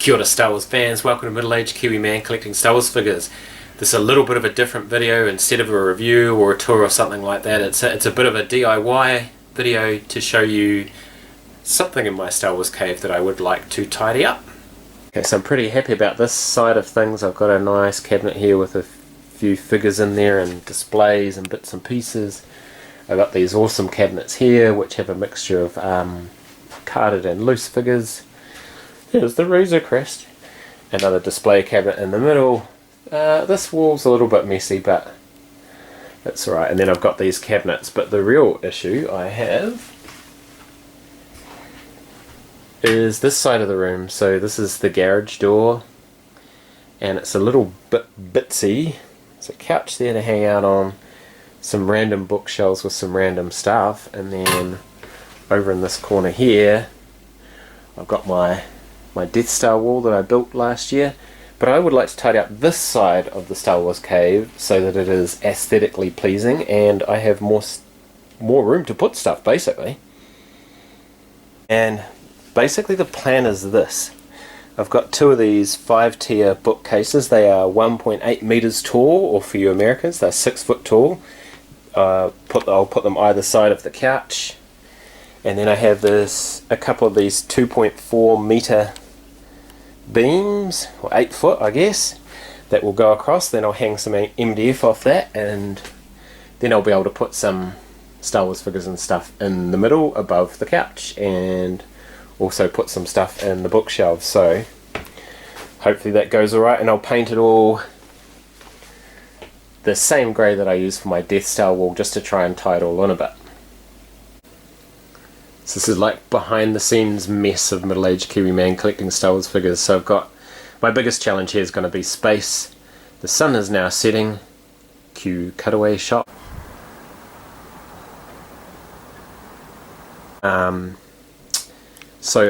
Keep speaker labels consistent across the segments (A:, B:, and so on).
A: Kia ora Star Wars fans, welcome to middle-aged Kiwi man collecting Star Wars figures. This is a little bit of a different video. Instead of a review or a tour or something like that, it's a bit of a DIY video to show you something in my Star Wars cave that I would like to tidy up. Okay, so I'm pretty happy about this side of things. I've got a nice cabinet here with a few figures in there and displays and bits and pieces. I've got these awesome cabinets here which have a mixture of carded and loose figures. Here's the Razor Crest. Another display cabinet in the middle. This wall's a little bit messy, but that's alright. And then I've got these cabinets, but the real issue I have is this side of the room. So this is the garage door, and it's a little bit bitsy. There's a couch there to hang out on, some random bookshelves with some random stuff, and then over in this corner here I've got my Death Star wall that I built last year. But I would like to tidy up this side of the Star Wars cave so that it is aesthetically pleasing and I have more room to put stuff, basically. And basically the plan is this. I've got two of these 5-tier bookcases. They are 1.8 meters tall, or for you Americans, they're 6 foot tall. I'll put them either side of the couch. And then I have a couple of these 2.4 meter beams, or 8 foot I guess, that will go across. Then I'll hang some MDF off that, and then I'll be able to put some Star Wars figures and stuff in the middle above the couch, and also put some stuff in the bookshelves. So hopefully that goes alright, and I'll paint it all the same grey that I use for my Death Star wall, just to try and tie it all in a bit. So this is like behind the scenes mess of middle-aged Kiwi man collecting Star Wars figures. So I've got, my biggest challenge here is going to be space. The sun is now setting. Cue cutaway shot. So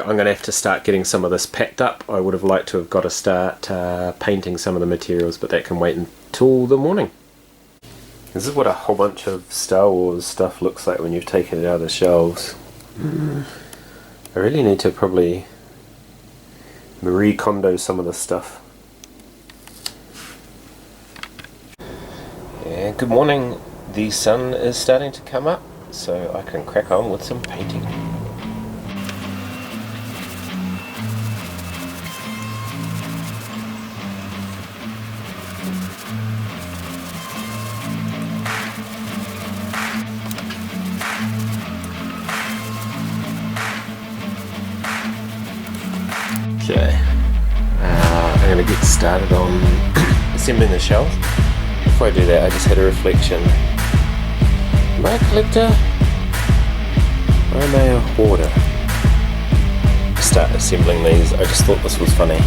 A: I'm going to have to start getting some of this packed up. I would have liked to have got to start painting some of the materials, but that can wait until the morning. This is what a whole bunch of Star Wars stuff looks like when you've taken it out of the shelves. I really need to probably Marie Kondo some of this stuff. Yeah, good morning. The sun is starting to come up, so I can crack on with some painting. Okay, I'm going to get started on assembling the shelves. Before I do that, I just had a reflection. Am I a collector? Or am I a hoarder? Start assembling these. I just thought this was funny.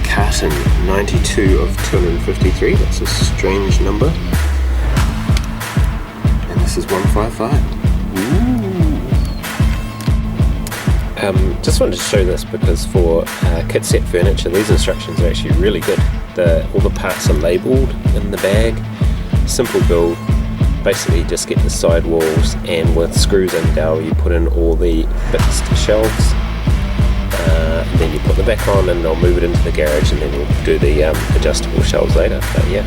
A: Carton 92 of 253, that's a strange number. And this is 155. Ooh. Just wanted to show this because for kit set furniture, these instructions are actually really good. All the parts are labelled in the bag. Simple build. Basically just get the side walls, and with screws and dowel you put in all the fixed shelves. Then you put them back on and I'll move it into the garage, and then we'll do the adjustable shelves later. But yeah.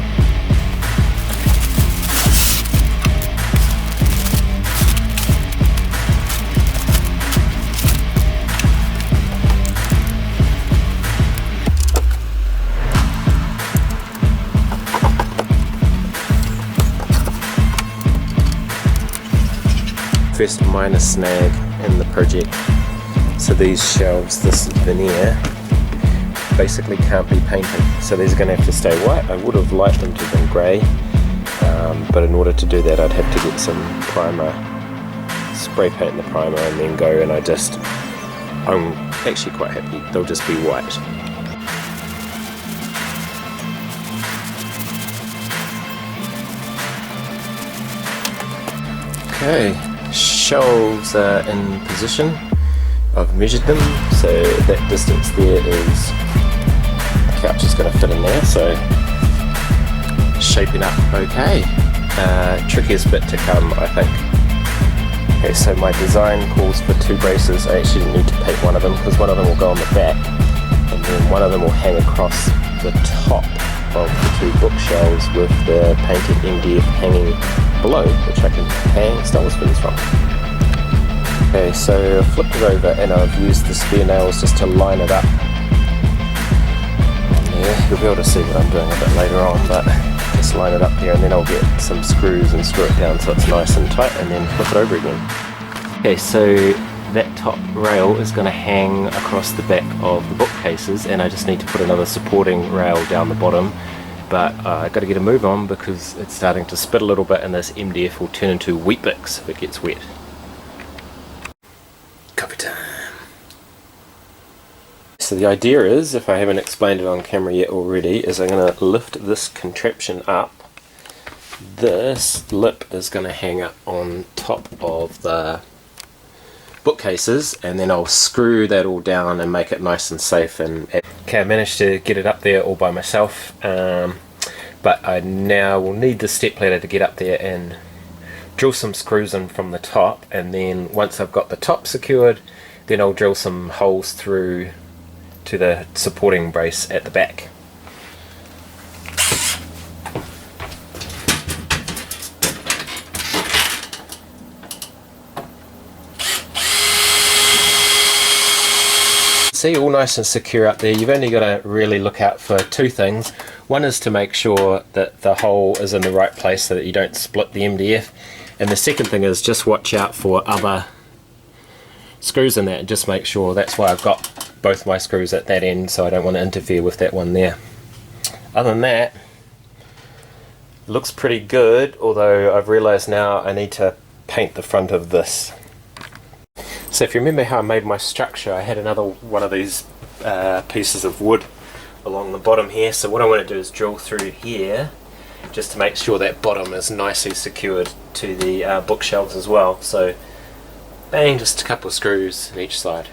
A: First minor snag in the project. So these shelves, this veneer, basically can't be painted. So these are going to have to stay white. I would have liked them to have been grey, but in order to do that I'd have to get some primer, spray paint the primer and then go, and I'm actually quite happy they'll just be white. Okay. Shelves are in position. I've measured them, so that distance there is, the couch is going to fit in there, so shaping up okay. Trickiest bit to come, I think. Okay, so my design calls for 2 braces. I actually need to paint one of them because one of them will go on the back, and and one of them will hang across the top of the two bookshelves with the painted MDF hanging below, which I can hang stylus pins from. Okay, so I've flipped it over and I've used the spare nails just to line it up. Yeah, you'll be able to see what I'm doing a bit later on, but just line it up here and then I'll get some screws and screw it down so it's nice and tight and then flip it over again. Okay, so that top rail is going to hang across the back of the bookcases, and I just need to put another supporting rail down the bottom, but I've got to get a move on because it's starting to spit a little bit and this MDF will turn into Weet-Bix if it gets wet. Coffee time. So the idea is, if I haven't explained it on camera yet already, is I'm going to lift this contraption up. This lip is going to hang up on top of the bookcases, and then I'll screw that all down and make it nice and safe. And okay, I managed to get it up there all by myself, but I now will need the step ladder to get up there and drill some screws in from the top, and then once I've got the top secured, then I'll drill some holes through to the supporting brace at the back. See, all nice and secure up there. You've only got to really look out for two things. One is to make sure that the hole is in the right place so that you don't split the MDF, and the second thing is just watch out for other screws in that and just make sure. That's why I've got both my screws at that end, so I don't want to interfere with that one there. Other than that, it looks pretty good, although I've realized now I need to paint the front of this. So if you remember how I made my structure, I had another one of these pieces of wood along the bottom here. So what I want to do is drill through here just to make sure that bottom is nicely secured to the bookshelves as well. So bang, just a couple of screws on each side.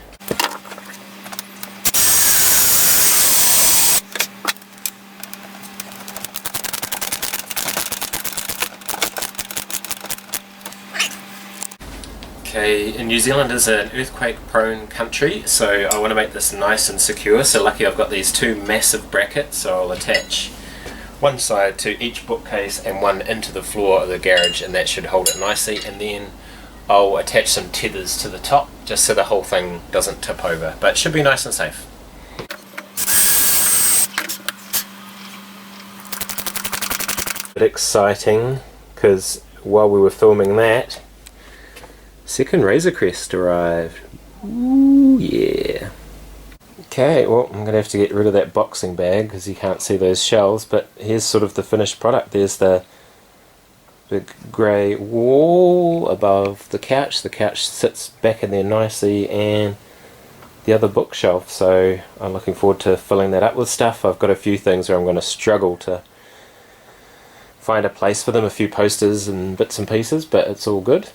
A: Okay, New Zealand is an earthquake prone country, so I want to make this nice and secure. So lucky I've got these two massive brackets, so I'll attach one side to each bookcase and one into the floor of the garage, and that should hold it nicely. And then I'll attach some tethers to the top just so the whole thing doesn't tip over, but it should be nice and safe. A bit exciting because while we were filming that, second Razor Crest arrived. Ooh, yeah. Okay, well, I'm going to have to get rid of that boxing bag because you can't see those shells, but here's sort of the finished product. There's the big grey wall above the couch. The couch sits back in there nicely, and the other bookshelf. So I'm looking forward to filling that up with stuff. I've got a few things where I'm going to struggle to find a place for them, a few posters and bits and pieces, but it's all good.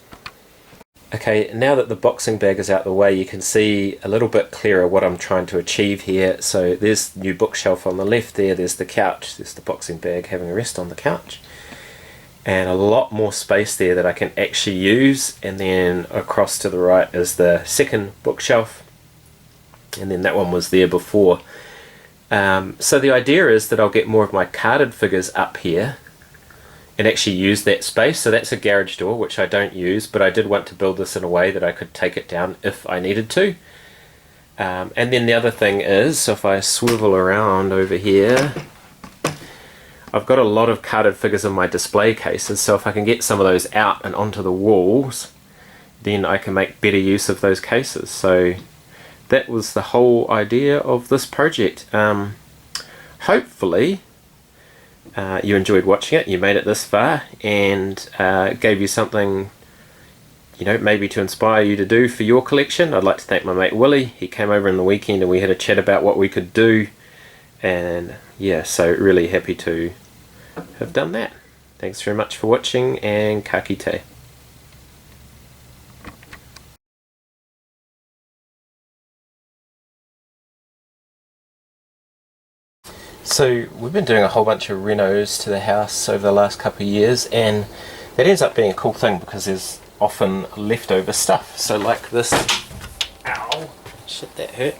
A: Okay, now that the boxing bag is out the way, you can see a little bit clearer what I'm trying to achieve here. So there's the new bookshelf on the left there, there's the couch, there's the boxing bag having a rest on the couch. And a lot more space there that I can actually use, and then across to the right is the second bookshelf, and then that one was there before. So the idea is that I'll get more of my carded figures up here and actually use that space. So that's a garage door which I don't use, but I did want to build this in a way that I could take it down if I needed to. And then the other thing is, so if I swivel around over here, I've got a lot of carded figures in my display cases, so if I can get some of those out and onto the walls, then I can make better use of those cases. So that was the whole idea of this project. Hopefully you enjoyed watching it, you made it this far, and gave you something, you know, maybe to inspire you to do for your collection. I'd like to thank my mate Willie. He came over in the weekend and we had a chat about what we could do, and yeah, so really happy to have done that. Thanks very much for watching, and ka kite. So we've been doing a whole bunch of renos to the house over the last couple of years, and that ends up being a cool thing because there's often leftover stuff. So like this, ow, shit, that hurt.